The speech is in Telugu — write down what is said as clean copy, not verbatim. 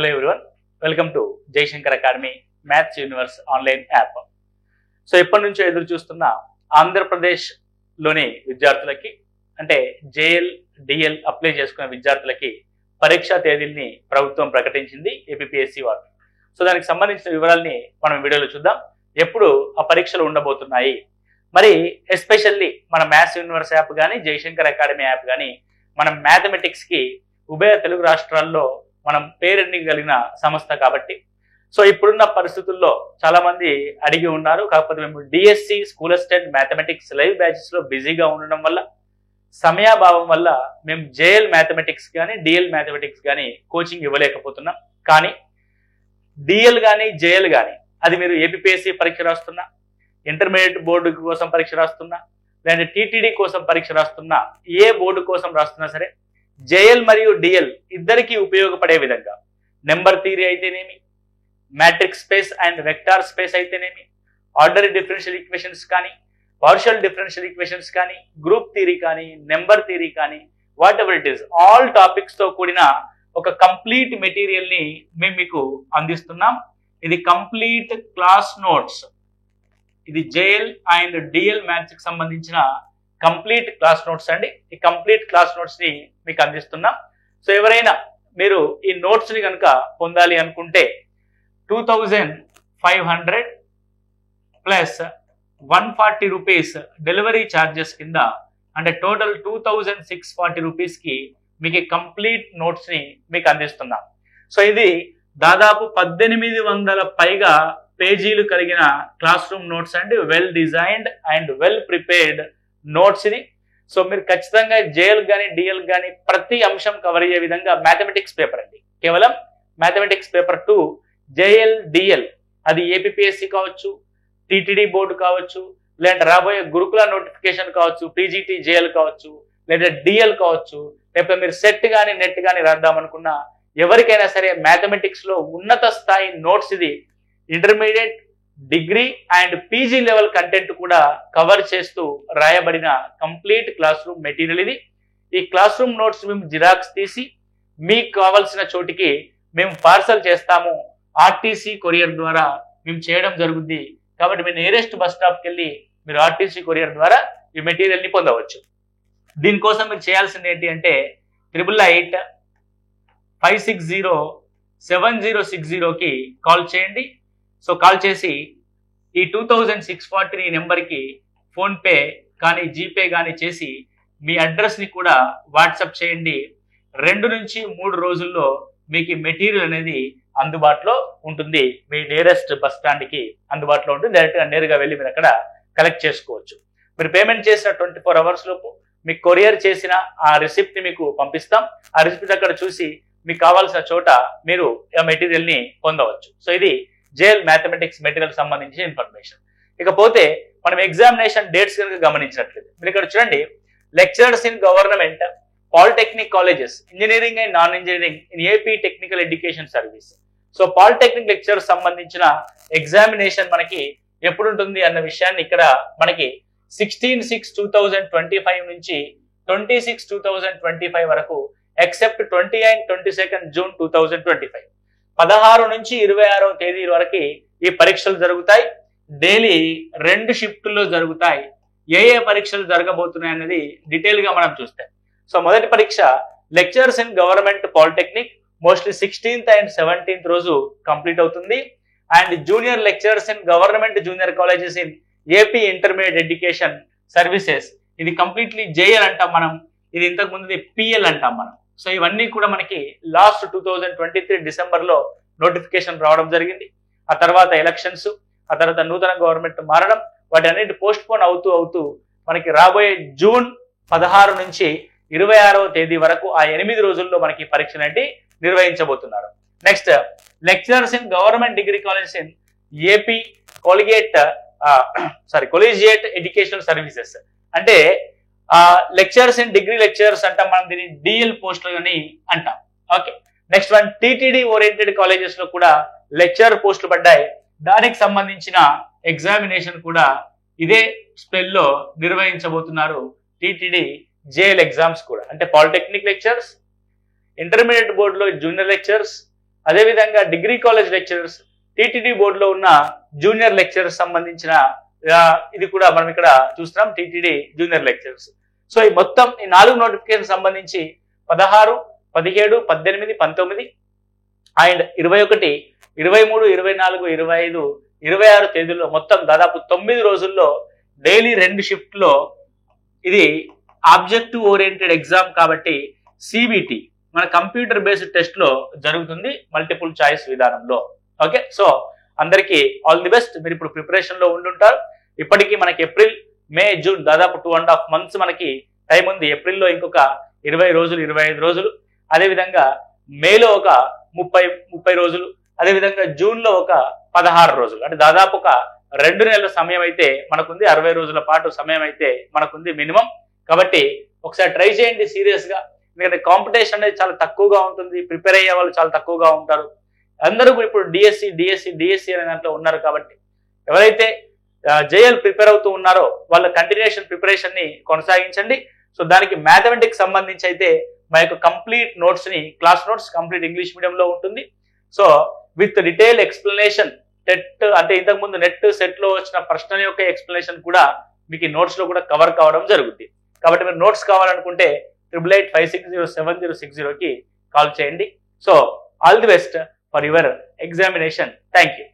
Hello everyone, welcome to Jayashankar Academy Maths Universe online app. So ఎప్పటి నుంచో ఎదురు చూస్తున్న ఆంధ్రప్రదేశ్లోని విద్యార్థులకి అంటే జేఎల్ డిఎల్ అప్లై చేసుకున్న విద్యార్థులకి పరీక్షా తేదీల్ని ప్రభుత్వం ప్రకటించింది, ఏపీపీఎస్సీ వారు. సో దానికి సంబంధించిన వివరాల్ని మనం వీడియోలో చూద్దాం. ఎప్పుడు ఆ పరీక్షలు ఉండబోతున్నాయి, మరి ఎస్పెషల్లీ మన మ్యాథ్స్ యూనివర్స్ యాప్ కానీ జయశంకర్ అకాడమీ యాప్ కానీ మనం మ్యాథమెటిక్స్కి ఉభయ తెలుగు రాష్ట్రాల్లో మనం పేరెన్నికగలిగిన సంస్థ కాబట్టి సో ఇప్పుడున్న పరిస్థితుల్లో చాలా మంది అడిగి ఉన్నారు. కాకపోతే మేము DSC school assistant mathematics live batches లో బిజీగా ఉండడం వల్ల, సమయాభావం వల్ల మేము జేఎల్ మ్యాథమెటిక్స్ కానీ డిఎల్ మ్యాథమెటిక్స్ కానీ కోచింగ్ ఇవ్వలేకపోతున్నాం. కానీ డిఎల్ కానీ జేఎల్ కానీ అది మీరు ఏపీపీఎస్సీ పరీక్ష రాస్తున్నా, ఇంటర్మీడియట్ బోర్డు కోసం పరీక్ష రాస్తున్నా, లేదంటే టీటీడీ కోసం పరీక్ష రాస్తున్నా, ఏ బోర్డు కోసం రాస్తున్నా సరే జేఎల్ మరియు డిఎల్ ఇద్దరికి ఉపయోగపడే విధంగా నెంబర్ థియరీ అయితేనేమి, matrix space and vector space అయితేనేమి, ఆర్డరీ డిఫరెన్షియల్ ఈక్వేషన్స్ కానీ, పార్షియల్ డిఫరెన్షియల్ ఈక్వేషన్స్ కానీ, గ్రూప్ థియరీ కానీ, నెంబర్ థియరీ కానీ, what ever it is all topics తో కూడిన ఒక కంప్లీట్ మెటీరియల్ ని మేము మీకు అందిస్తున్నాం. ఇది కంప్లీట్ క్లాస్ నోట్స్. ఇది జేఎల్ అండ్ డిఎల్ మ్యాథ్స్ కి సంబంధించిన కంప్లీట్ క్లాస్ నోట్స్ అండి. ఈ కంప్లీట్ క్లాస్ నోట్స్ ని మీకు అందిస్తున్నాం. సో ఎవరైనా మీరు ఈ నోట్స్ ని కనుక పొందాలి అనుకుంటే 2500 ప్లస్ 140 రూపీస్ డెలివరీ ఛార్జెస్ కింద, అంటే టోటల్ 2640 రూపీస్ కి మీకు కంప్లీట్ నోట్స్ ని మీకు అందిస్తున్నాం. సో ఇది దాదాపు 1800 పైగా పేజీలు కలిగిన క్లాస్ రూమ్ నోట్స్ అండి. Well designed and well prepared notes ఇది. సో మీరు ఖచ్చితంగా జేఎల్ కానీ డిఎల్ కానీ ప్రతి అంశం కవర్ అయ్యే విధంగా మ్యాథమెటిక్స్ పేపర్ అండి. కేవలం మ్యాథమెటిక్స్ పేపర్ 2 జేఎల్ డిఎల్ అది ఏపీపీఎస్సీ కావచ్చు, టీటీడీ బోర్డు కావచ్చు, లేదంటే రాబోయే గురుకుల నోటిఫికేషన్ కావచ్చు, పీజీటీ జేఎల్ కావచ్చు, లేదా డిఎల్ కావచ్చు, లేకపోతే మీరు సెట్ కానీ నెట్ కానీ రాద్దామనుకున్నా ఎవరికైనా సరే మ్యాథమెటిక్స్ లో ఉన్నత స్థాయి నోట్స్ ఇది. Intermediate, degree and PG level content కూడా కవర్ చేస్తూ రాయబడిన కంప్లీట్ క్లాస్ రూమ్ మెటీరియల్ ఇది. ఈ క్లాస్ రూమ్ నోట్స్ మేము జిరాక్స్ తీసి మీకు కావాల్సిన చోటికి మేము పార్సల్ చేస్తాము. ఆర్టీసీ కొరియర్ ద్వారా మేము చేయడం జరుగుద్ది. కాబట్టి మీ నియరెస్ట్ బస్ స్టాప్కి వెళ్ళి మీరు ఆర్టీసీ కొరియర్ ద్వారా ఈ మెటీరియల్ ని పొందవచ్చు. దీనికోసం మీరు చేయాల్సింది ఏంటి అంటే 88 560 7060కి కాల్ చేయండి. సో కాల్ చేసి ఈ 2640 నెంబర్కి ఫోన్పే కానీ జీపే కానీ చేసి మీ అడ్రస్ని కూడా వాట్సాప్ చేయండి. 2 నుంచి 3 రోజుల్లో మీకు మెటీరియల్ అనేది అందుబాటులో ఉంటుంది. మీ నియరెస్ట్ బస్ స్టాండ్కి అందుబాటులో ఉంటుంది. డైరెక్ట్గా నేరుగా వెళ్ళి మీరు అక్కడ కలెక్ట్ చేసుకోవచ్చు. మీరు పేమెంట్ చేసిన 24 అవర్స్ లోపు మీకు కొరియర్ చేసిన ఆ రిసిప్ట్ని మీకు పంపిస్తాం. ఆ రిసిప్ట్ అక్కడ చూసి మీకు కావాల్సిన చోట మీరు ఆ మెటీరియల్ని పొందవచ్చు. సో ఇది జేఎల్ మ్యాథమెటిక్స్ మెటీరియల్ సంబంధించిన ఇన్ఫర్మేషన్. ఇకపోతే మనం ఎగ్జామినేషన్ డేట్స్ కనుక గమనించినట్లయితే మీరు ఇక్కడ చూడండి, lecturers in government polytechnic colleges, engineering and non engineering in AP technical education service. So polytechnic lecturers సంబంధించిన ఎగ్జామినేషన్ మనకి ఎప్పుడు ఉంటుంది అన్న విషయాన్ని ఇక్కడ మనకి 16/6/2025 నుంచి 26/2025 వరకు, ఎక్సెప్ట్ 20 and 22 జూన్ 2025, 16 నుంచి 26వ తేదీ వరకు ఈ పరీక్షలు జరుగుతాయి. డైలీ 2 షిఫ్టుల్లో జరుగుతాయి. ఏ పరీక్షలు జరగబోతున్నాయి అనేది డీటెయిల్ గా మనం చూస్తాం. సో మొదటి పరీక్ష lecturers in government polytechnic mostly 16th and 17th రోజు కంప్లీట్ అవుతుంది. And junior lecturers in government junior colleges in AP intermediate education services, ఇది కంప్లీట్లీ జేఎల్ అంటాం మనం, ఇది ఇంతకు ముందు పిఎల్ అంటాం మనం. సో ఇవన్నీ కూడా మనకి లాస్ట్ 2023 డిసెంబర్లో నోటిఫికేషన్ రావడం జరిగింది. ఆ తర్వాత ఎలక్షన్స్, ఆ తర్వాత నూతన గవర్నమెంట్ మారడం, వాటి అన్నిటి పోస్ట్ పోన్ అవుతూ మనకి రాబోయే జూన్ 16 నుంచి 26వ తేదీ వరకు ఆ 8 రోజుల్లో మనకి పరీక్షలు అంటే నిర్వహించబోతున్నారు. Next lecturers in government degree colleges in AP collegiate educational services, అంటే లెక్చరర్స్ ఇన్ డిగ్రీ లెక్చరర్స్ అంటాం మనం, దీన్ని డిఎల్ పోస్టులు అని అంటాం. Okay, next one TTD oriented colleges లో కూడా లెక్చరర్ పోస్టులు పడ్డాయి. దానికి సంబంధించిన ఎగ్జామినేషన్ కూడా ఇదే స్పెల్లో నిర్వహించబోతున్నారు. టీటీడీ జేఎల్ ఎగ్జామ్స్ కూడా, అంటే పాలిటెక్నిక్ లెక్చర్స్, ఇంటర్మీడియట్ బోర్డులో జూనియర్ లెక్చర్స్, అదేవిధంగా డిగ్రీ కాలేజ్ లెక్చరర్స్, టీటీడీ బోర్డులో ఉన్న జూనియర్ లెక్చరర్స్ సంబంధించిన ఇది కూడా మనం ఇక్కడ చూస్తున్నాం, టీటీడీ జూనియర్ లెక్చరర్స్. సో ఈ మొత్తం ఈ 4 నోటిఫికేషన్ సంబంధించి 16, 17, 18, 19 అండ్ 21, 23, 24, 25, 26 తేదీల్లో మొత్తం దాదాపు 9 రోజుల్లో డైలీ 2 షిఫ్ట్లో ఇది ఆబ్జెక్టివ్ ఓరియంటెడ్ ఎగ్జామ్ కాబట్టి సిబిటి మన కంప్యూటర్ బేస్డ్ టెస్ట్ లో జరుగుతుంది, మల్టిపుల్ చాయిస్ విధానంలో. ఓకే, సో అందరికీ ఆల్ ది బెస్ట్. మీరు ఇప్పుడు ప్రిపరేషన్ లో ఉండుంటారు. ఇప్పటికీ మనకి ఏప్రిల్, మే, జూన్ దాదాపు 2.5 months మనకి టైం ఉంది. ఏప్రిల్లో ఇంకొక 20 రోజులు, 25 రోజులు, అదేవిధంగా మేలో ఒక 30 రోజులు, అదేవిధంగా జూన్లో ఒక 16 రోజులు, అంటే దాదాపు ఒక 2 నెలల సమయం అయితే మనకుంది. 60 రోజుల పాటు సమయం అయితే మనకుంది మినిమం. కాబట్టి ఒకసారి ట్రై చేయండి సీరియస్ గా, ఎందుకంటే కాంపిటీషన్ అనేది చాలా తక్కువగా ఉంటుంది, ప్రిపేర్ అయ్యే వాళ్ళు చాలా తక్కువగా ఉంటారు. అందరూ ఇప్పుడు డిఎస్సి అనే దాంట్లో ఉన్నారు. కాబట్టి ఎవరైతే జేఎల్ ప్రిపేర్ అవుతూ ఉన్నారో వాళ్ళ కంటిన్యూషన్ ప్రిపరేషన్ ని కొనసాగించండి. సో దానికి మ్యాథమెటిక్స్ సంబంధించి అయితే మా యొక్క కంప్లీట్ నోట్స్ ని, క్లాస్ నోట్స్ కంప్లీట్ ఇంగ్లీష్ మీడియంలో ఉంటుంది. So with detail explanation, TET అంటే ఇంతకుముందు నెట్ సెట్ లో వచ్చిన ప్రశ్నల యొక్క ఎక్స్ప్లెనేషన్ కూడా మీకు ఈ నోట్స్ లో కూడా కవర్ కావడం జరుగుతుంది. కాబట్టి మీరు నోట్స్ కావాలనుకుంటే 8885607060కి కాల్ చేయండి. So all the best for your examination. Thank you.